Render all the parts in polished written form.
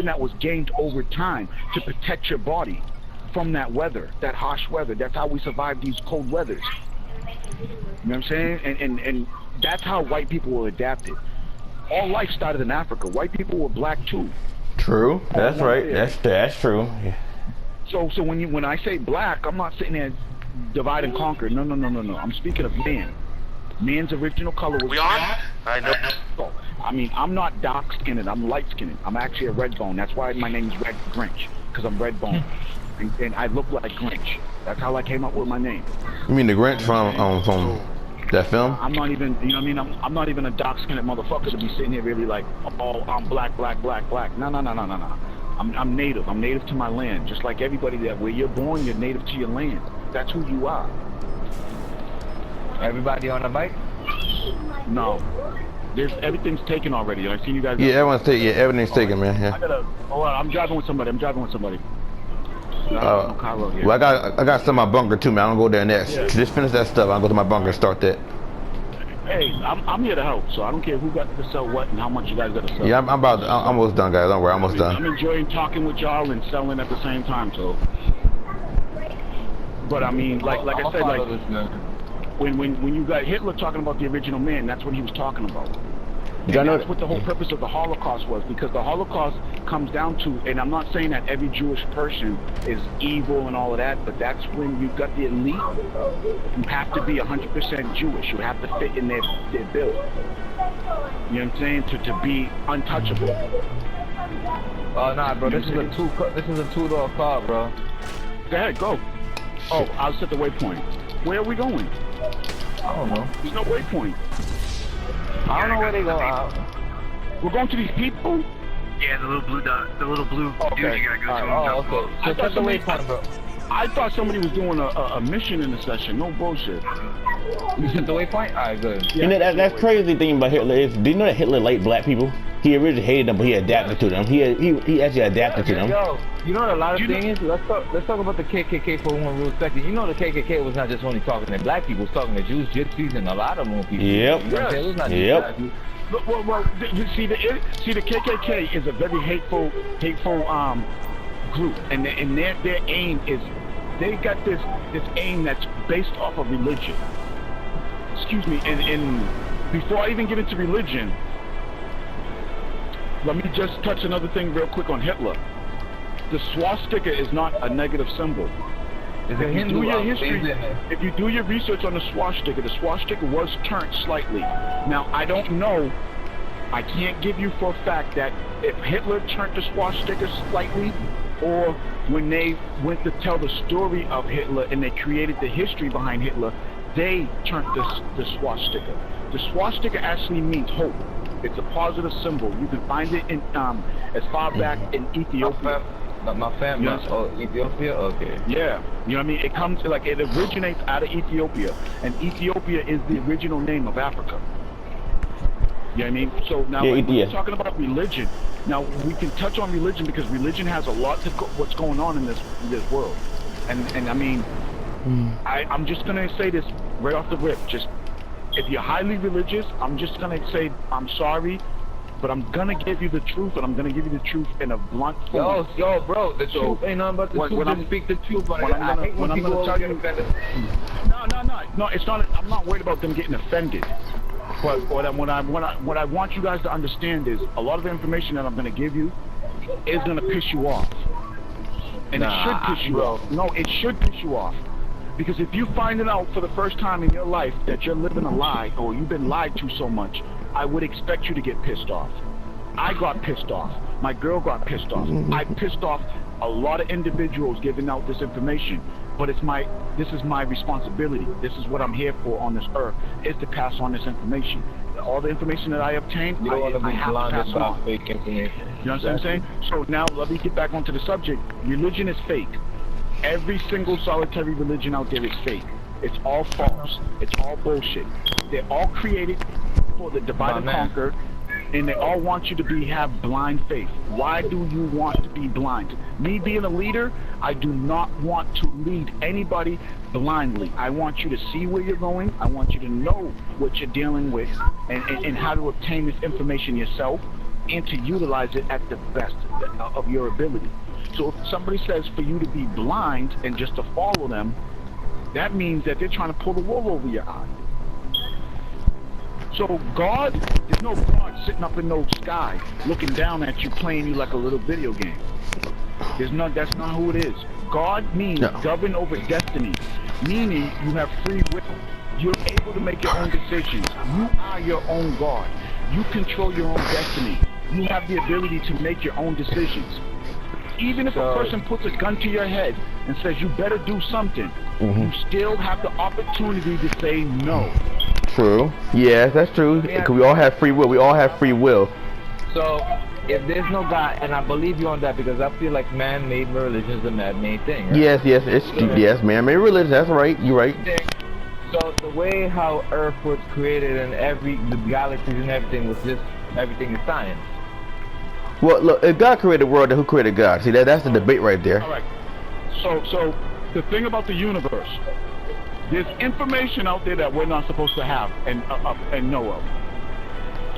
something that was gained over time to protect your body from that weather, that harsh weather. That's how we survive these cold weathers. You know what I'm saying? And that's how white people were adapted. All life started in Africa. White people were black too. True. That's right. That's true. Yeah. So when I say black, I'm not sitting there divide and conquer. No. I'm speaking of man. Man's original color was black. I know. I mean, I'm not dark-skinned. I'm light-skinned. I'm actually a red bone. That's why my name is Red Grinch, because I'm red bone, and I look like Grinch. That's how I came up with my name. You mean the Grinch from that film? I'm not even, you know what I mean? I'm not even a dark-skinned motherfucker to be sitting here really like, oh, I'm black. No. I'm native. I'm native to my land. Just like everybody that where you're born, you're native to your land. That's who you are. Everybody on the mic? No. Everything's taken already. I seen you guys. Yeah, everyone's taken. Yeah, everything's taken, man. Yeah. I'm driving with somebody. Well, I got some in my bunker too, man. I'm gonna go there next. Yeah. Just finish that stuff. I'll go to my bunker and start that. Hey, I'm here to help, so I don't care who got to sell what and how much you guys got to sell. Yeah, I'm almost done, guys. Don't worry, I'm almost done. I'm enjoying talking with y'all and selling at the same time, so. But I mean, like I said, like when you got Hitler talking about the original man, that's what he was talking about. And that's what the whole purpose of the Holocaust was, because the Holocaust comes down to, and I'm not saying that every Jewish person is evil and all of that, but that's when you've got the elite. You have to be 100% Jewish. You have to fit in their bill. You know what I'm saying? To be untouchable. Oh nah, bro. This is a two-door car, bro. Go ahead, go. Oh, I'll set the waypoint. Where are we going? I don't know. There's no waypoint. I don't know where they go out. We're going to these people? Yeah, the little blue dot, the little blue dude you gotta go to. Oh, okay. So set the waypoint, bro. I thought somebody was doing a mission in the session. No bullshit. You set the waypoint? Alright, good. Yeah, you know, that's crazy thing about Hitler is, do you know that Hitler liked black people? He originally hated them, but he adapted to them. He actually adapted to them. Yo, you know what a lot of things is? Let's talk about the KKK for one real second. You know the KKK was not just only talking to black people, it was talking to Jews, Gypsies, and a lot of more people. Yep. You know what I'm saying? It was not just black people. Well, you see the KKK is a very hateful group, and their aim is, they got this aim that's based off of religion. Excuse me, and before I even get into religion, let me just touch another thing real quick on Hitler. The swastika is not a negative symbol. If you do your research on the swastika was turned slightly. Now, I don't know, I can't give you for a fact that if Hitler turned the swastika slightly, or when they went to tell the story of Hitler and they created the history behind Hitler, they turned the swastika. The swastika actually means hope. It's a positive symbol. You can find it in as far back in Ethiopia. My family, Ethiopia? Okay. Yeah, you know what I mean? It comes, like, it originates out of Ethiopia, and Ethiopia is the original name of Africa. You know what I mean? So now, when we're talking about religion, now we can touch on religion because religion has a lot to what's going on in this world. And I mean, I'm just gonna say this right off the rip. Just, if you're highly religious, I'm just gonna say I'm sorry, but I'm gonna give you the truth, and I'm gonna give you the truth in a blunt form. Yo, bro, the truth ain't nothing but the truth. Just speak the truth. But I hate when people tell you offended. No, it's not. I'm not worried about them getting offended. But what I want you guys to understand is, a lot of the information that I'm gonna give you is gonna piss you off, and it should piss you off. No, it should piss you off. Because if you find it out for the first time in your life that you're living a lie, or you've been lied to so much, I would expect you to get pissed off. I got pissed off. My girl got pissed off. I pissed off a lot of individuals giving out this information. But this is my responsibility. This is what I'm here for on this earth, is to pass on this information. All the information that I obtained, I have to pass on. Fake information. You know what I'm saying? So now let me get back onto the subject. Religion is fake. Every single solitary religion out there is fake. It's all false. It's all bullshit. They're all created for the divide and conquer, and they all want you to have blind faith. Why do you want to be blind? Me being a leader, I do not want to lead anybody blindly. I want you to see where you're going. I want you to know what you're dealing with, and how to obtain this information yourself. and to utilize it at the best of your ability. So if somebody says for you to be blind and just to follow them, that means that they're trying to pull the wool over your eye. So God, there's no God sitting up in no sky looking down at you, playing you like a little video game. That's not who it is. God means govern over destiny, meaning you have free will. You're able to make your own decisions. You are your own God. You control your own destiny. You have the ability to make your own decisions. Even if a person puts a gun to your head and says you better do something, you still have the opportunity to say no. True. Yes, that's true. Because we all have free will. We all have free will. So, if there's no God, and I believe you on that because I feel like man-made religion is a man-made thing. Right? Yes, man-made religion. That's right. You're right. So the way how Earth was created and the galaxies and everything was just everything is science. Well, look, if God created the world, then who created God? See, that's the debate right there. All right. So the thing about the universe, there's information out there that we're not supposed to have and know of.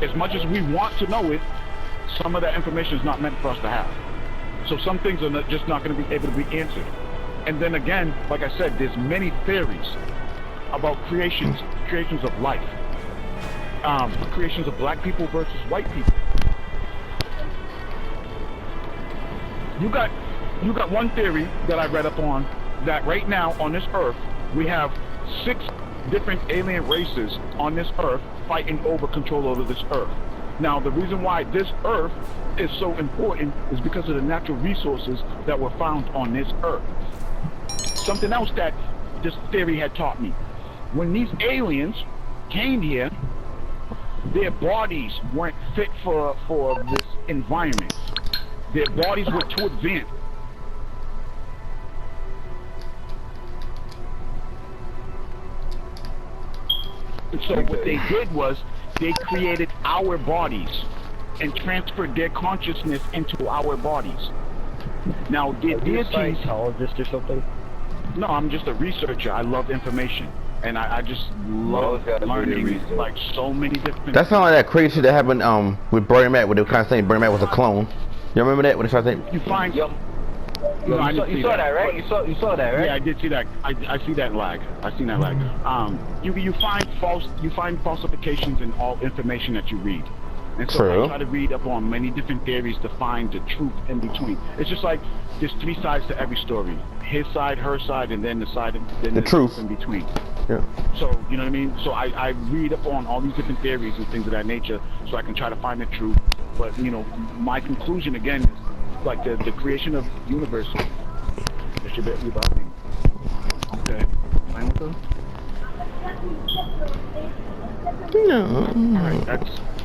As much as we want to know it, some of that information is not meant for us to have. So some things are just not going to be able to be answered. And then again, like I said, there's many theories about creations of life, creations of black people versus white people. You got one theory that I read up on, that right now on this earth we have 6 different alien races on this earth fighting over control over this earth. Now the reason why this earth is so important is because of the natural resources that were found on this earth. Something else that this theory had taught me: when these aliens came here, their bodies weren't fit for this environment. Their bodies were too advanced. And so what they did was they created our bodies and transferred their consciousness into our bodies. Now, their deities... Are you a Scientologist or something? No, I'm just a researcher. I love information. And I just love learning like so many different... That sounds like that crazy shit that happened with Bernie Mac, where they were kind of saying Bernie Mac was a clone. You remember that? When they started saying... You find... You saw that, right? You saw that, right? Yeah, I did see that. I see that lag. I seen that lag. You find falsifications in all information that you read. And so I try to read up on many different theories to find the truth in between. It's just like there's 3 sides to every story: his side, her side, and then the truth in between. Yeah. So you know what I mean. So I read up on all these different theories and things of that nature, so I can try to find the truth. But you know, my conclusion again is like the creation of the universe. It should be about me. Okay. Playing with them? No.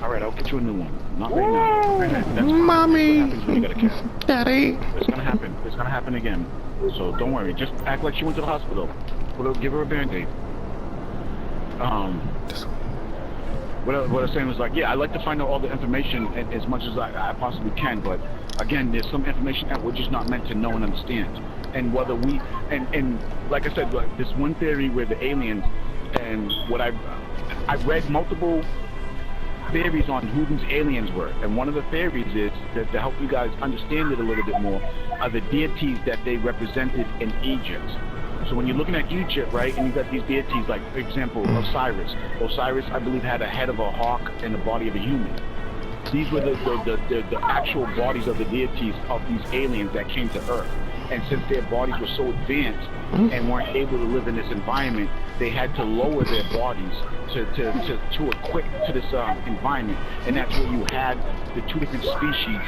All right, I'll get you a new one. Not right now. That's Mommy. When you get a cat. Daddy. It's gonna happen. It's gonna happen again. So don't worry. Just act like she went to the hospital. Give her a band-aid. What I was saying was like, yeah, I like to find out all the information as much as I possibly can, but again, there's some information that we're just not meant to know and understand. And whether we, and like I said, like, this one theory where the aliens, and what I read multiple theories on who these aliens were, and one of the theories is that to help you guys understand it a little bit more are the deities that they represented in Egypt. So when you're looking at Egypt, right, and you've got these deities, like, for example, Osiris. Osiris, I believe, had a head of a hawk and the body of a human. These were the actual bodies of the deities of these aliens that came to Earth. And since their bodies were so advanced and weren't able to live in this environment, they had to lower their bodies to equip to this environment. And that's where you had the 2 different species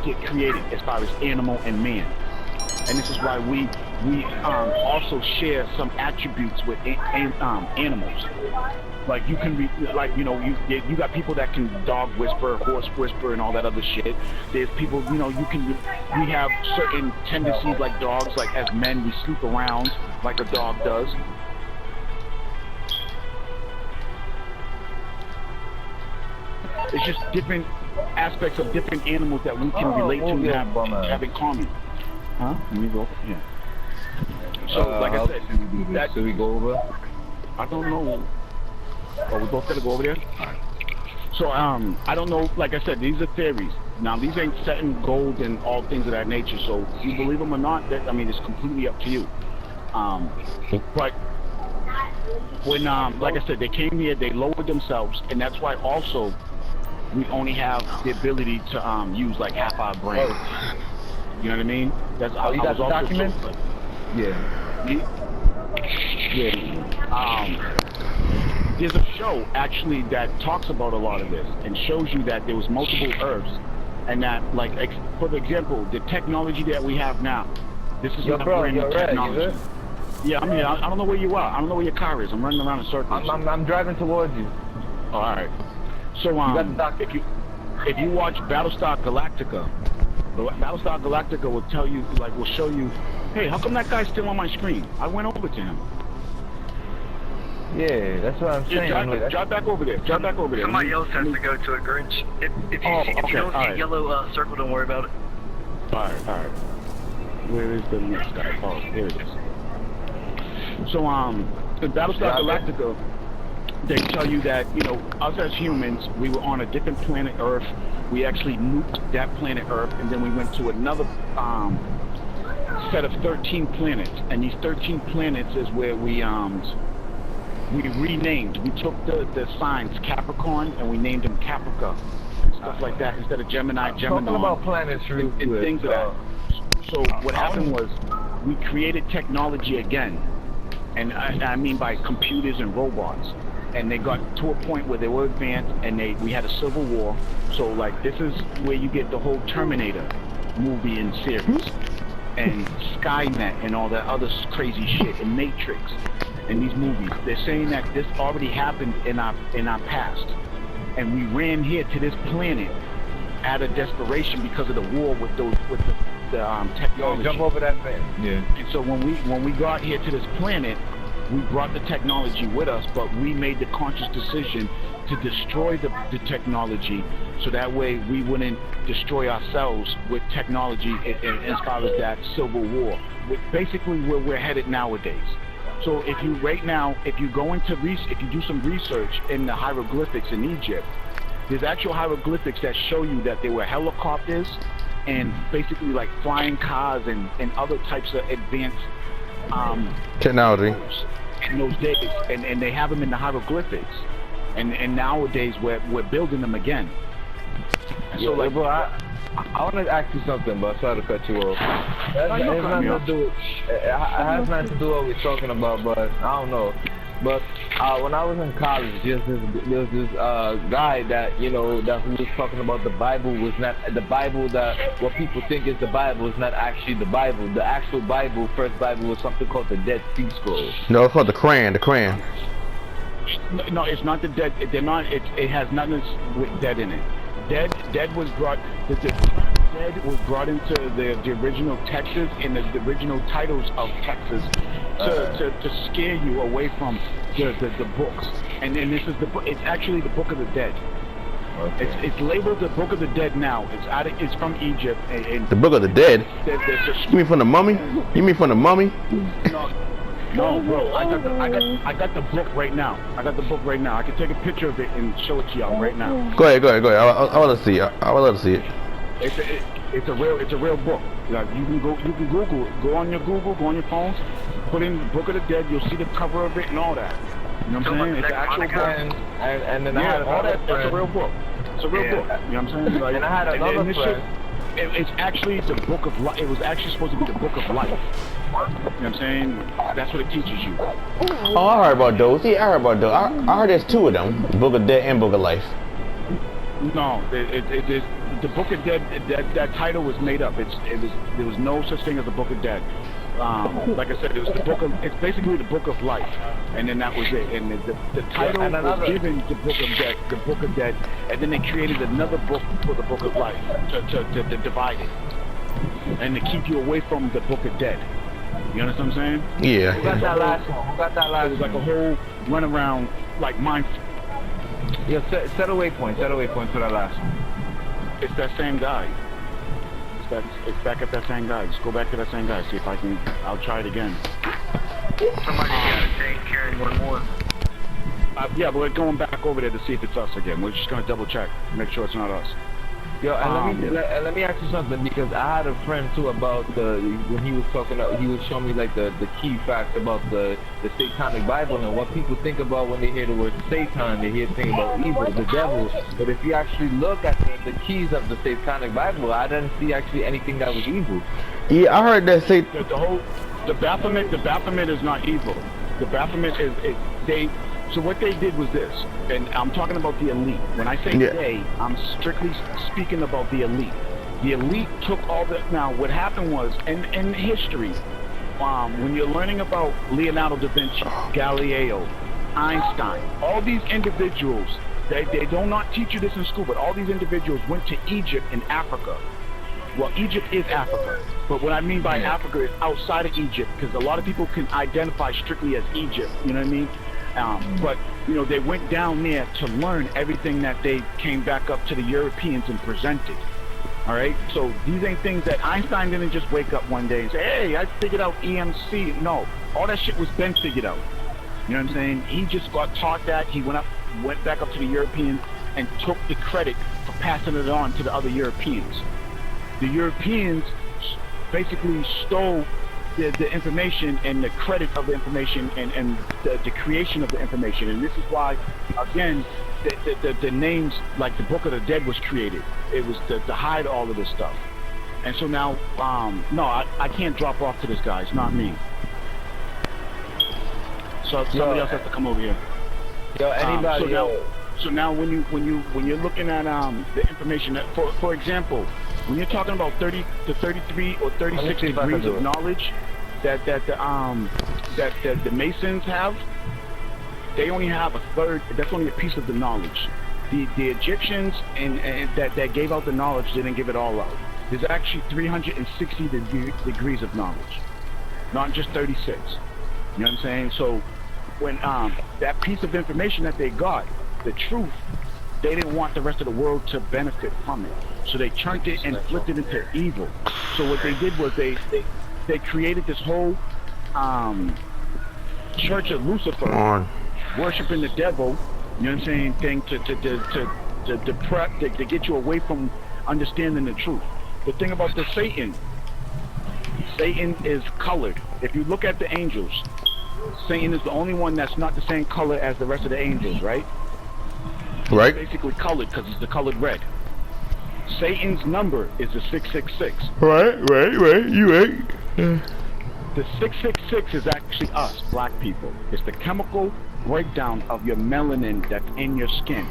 get created as far as animal and man. And this is why we also share some attributes with animals. Like you can like, you know, you got people that can dog whisper, horse whisper, and all that other shit. There's people, you know, we have certain tendencies like dogs. Like as men, we sleep around like a dog does. It's just different aspects of different animals that we can relate to and have in common. Huh? Let me go. Yeah. So, like I said, should we go over? I don't know. Oh, we both gotta go over there? Alright. So I don't know. Like I said, these are theories. Now these ain't set in gold and all things of that nature. So if you believe them or not, I mean, it's completely up to you. But when like I said, they came here, they lowered themselves, and that's why also we only have the ability to use like half our brain. You know what I mean? That's you got the documents? Yeah. There's a show actually that talks about a lot of this and shows you that there was multiple Earths, and that, like, for example, the technology that we have now. This is not brand new technology. Yeah, I mean, I don't know where you are. I don't know where your car is. I'm running around in circles. I'm driving towards you. All right. So if you watch Battlestar Galactica, Battlestar Galactica will tell you, like, will show you, hey, how come that guy's still on my screen? I went over to him. Yeah, that's what I'm saying. Drive back over there. Drive back over there. Somebody else has to go to it, Grinch. If you don't see a yellow circle, don't worry about it. All right. Where is the next guy? Oh, here it is. So, in Battlestar Galactica, they tell you that, you know, us as humans, we were on a different planet Earth. We actually nuked that planet Earth, and then we went to another set of 13 planets. And these 13 planets is where we renamed. We took the signs Capricorn and we named them Caprica, stuff like that, instead of Gemini. Talking about planets and things of that. So what happened was we created technology again, and I mean by computers and robots, and they got to a point where they were advanced, and we had a civil war. So like this is where you get the whole Terminator movie and series, and Skynet and all that other crazy shit, and Matrix. In these movies, they're saying that this already happened in our past, and we ran here to this planet out of desperation because of the war with the technology. Jump over that thing. Yeah. And so when we got here to this planet, we brought the technology with us, but we made the conscious decision to destroy the technology, so that way we wouldn't destroy ourselves with technology as far as that civil war. Basically, where we're headed nowadays. So if you go into if you do some research in the hieroglyphics in Egypt, there's actual hieroglyphics that show you that there were helicopters and basically like flying cars and other types of advanced technology in those days, and they have them in the hieroglyphics, and nowadays we're building them again. And so like, bro, I want to ask you something, but sorry to cut you off. It has nothing to do with what we're talking about, but I don't know. But when I was in college, there was this guy that, you know, that who was talking about the Bible was not the Bible, that what people think is the Bible is not actually the Bible. The actual Bible, first Bible, was something called the Dead Sea Scrolls. No, it's called the Quran. The Quran. No, it's not the dead. They're not. It has nothing with dead in it. Dead was brought. The dead was brought into the original texts and the original titles of texts to scare you away from the books. And this is the book. It's actually the Book of the Dead. Okay. It's labeled the Book of the Dead now. It's from Egypt. And the Book of the Dead. You mean from the Mummy? You mean from the Mummy? No, bro. I got the book right now. I can take a picture of it and show it to y'all right now. Go ahead. I want to see it. I would love to see it. It's a real book. Like, you can Google it. Go on your Google. Go on your phones. Put in Book of the Dead. You'll see the cover of it and all that. You know what I'm saying? It's an actual book. And then I had all that. That's a real book. It's a real book. You know what I'm saying? Like, and I had another friend. It's actually the Book of Life. It was actually supposed to be the Book of Life. You know what I'm saying? That's what it teaches you. Oh, I heard about those. Yeah, I heard about those. I heard there's two of them: Book of Dead and Book of Life. No, the Book of Dead. That title was made up. There was no such thing as the Book of Dead. Like I said, it was the book of. It's basically the Book of Life, and then that was it. And the title was given the Book of Dead, and then they created another book for the Book of Life to divide it, and to keep you away from the Book of Dead. You understand what I'm saying? Yeah. Who got that last one? It was like a whole run around, like mind. Yeah, set a waypoint for that last one. It's that same guy. It's back at that same guy. Just go back to that same guy. See if I can. I'll try it again. Somebody got a tank carrying one more. Yeah, but we're going back over there to see if it's us again. We're just gonna double check, make sure it's not us. Yo, and let me ask you something, because I had a friend too about when he was talking, he was showing me like the key facts about the satanic Bible and what people think about when they hear the word Satan. They hear things about evil, the devil. But if you actually look at the keys of the satanic Bible, I didn't see actually anything that was evil. Yeah, I heard that say the Baphomet is not evil. The Baphomet is they. So what they did was this, and I'm talking about the elite. When I say they, I'm strictly speaking about the elite. The elite took all that. Now, what happened was, in history, when you're learning about Leonardo da Vinci, Galileo, Einstein, all these individuals, they do not teach you this in school, but all these individuals went to Egypt and Africa. Well, Egypt is Africa, but what I mean by Africa is outside of Egypt, because a lot of people can identify strictly as Egypt, you know what I mean? But, you know, they went down there to learn everything that they came back up to the Europeans and presented. All right? So these ain't things that Einstein didn't just wake up one day and say, hey, I figured out EMC. No, all that shit was been figured out. You know what I'm saying? He just got taught that. He went back up to the Europeans and took the credit for passing it on to the other Europeans. The Europeans basically stole the information and the credit of the information and the creation of the information. And this is why, again, the names, like the Book of the Dead was created. It was to hide all of this stuff. And so now, no, I can't drop off to this guy. It's not me. So somebody else has to come over here. Yo, anybody. So now when you're looking at the information that, for example, when you're talking about 30 to 33 or 36 degrees of knowledge that the Masons have, they only have a third. That's only a piece of the knowledge. The Egyptians and that gave out the knowledge didn't give it all out. There's actually 360 degrees of knowledge, not just 36. You know what I'm saying? So when that piece of information that they got, the truth, they didn't want the rest of the world to benefit from it. So they turned it and flipped it into evil. So what they did was they created this whole Church of Lucifer, worshiping the devil, you know what I'm saying, thing to get you away from understanding the truth. The thing about the Satan is colored. If you look at the angels, Satan is the only one that's not the same color as the rest of the angels, right? Right. It's basically colored because it's the colored red. Satan's number is the 666. Right. You right. The 666 is actually us, black people. It's the chemical breakdown of your melanin that's in your skin.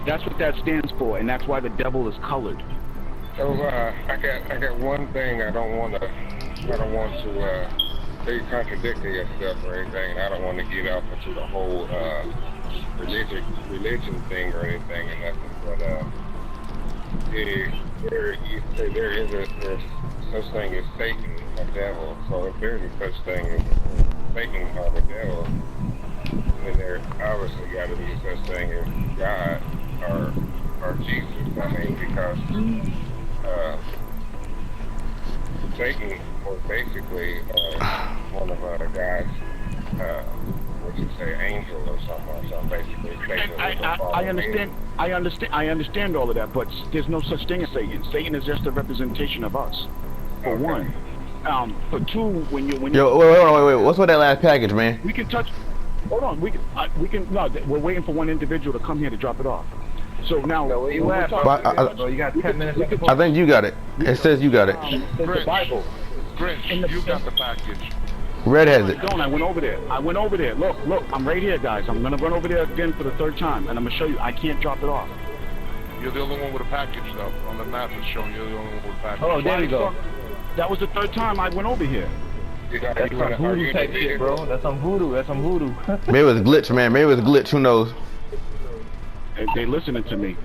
That's what that stands for, and that's why the devil is colored. So I got one thing I don't want to be contradicting yourself or anything. I don't want to get off into the whole religion thing or anything and nothing. But there's such thing as Satan, a devil. So if there's a such thing as Satan or the devil, then there obviously got to be such thing as God or Jesus. I mean, because Satan was basically one of God's, what you say, angel or something basically. I understand all of that, but there's no such thing as Satan. Satan is just a representation of us, for one. For two, when you wait, what's with that last package, man? We can touch. Hold on, we can. No, we're waiting for one individual to come here to drop it off. So now, where you at? Bro, you got 10 minutes. I think you got it. It says you got it. It's the Bible. Grinch, you got the package. Red has it. I went over there. Look, I'm right here, guys. I'm gonna run over there again for the third time, and I'm gonna show you. I can't drop it off. You're the only one with a package, though. On the map, it's showing you're the only one with a package. Oh, there you go. That was the third time I went over here. That's some voodoo type shit, bro. That's some voodoo. Maybe it was a glitch, man. Maybe it was a glitch. Who knows? They listening to me.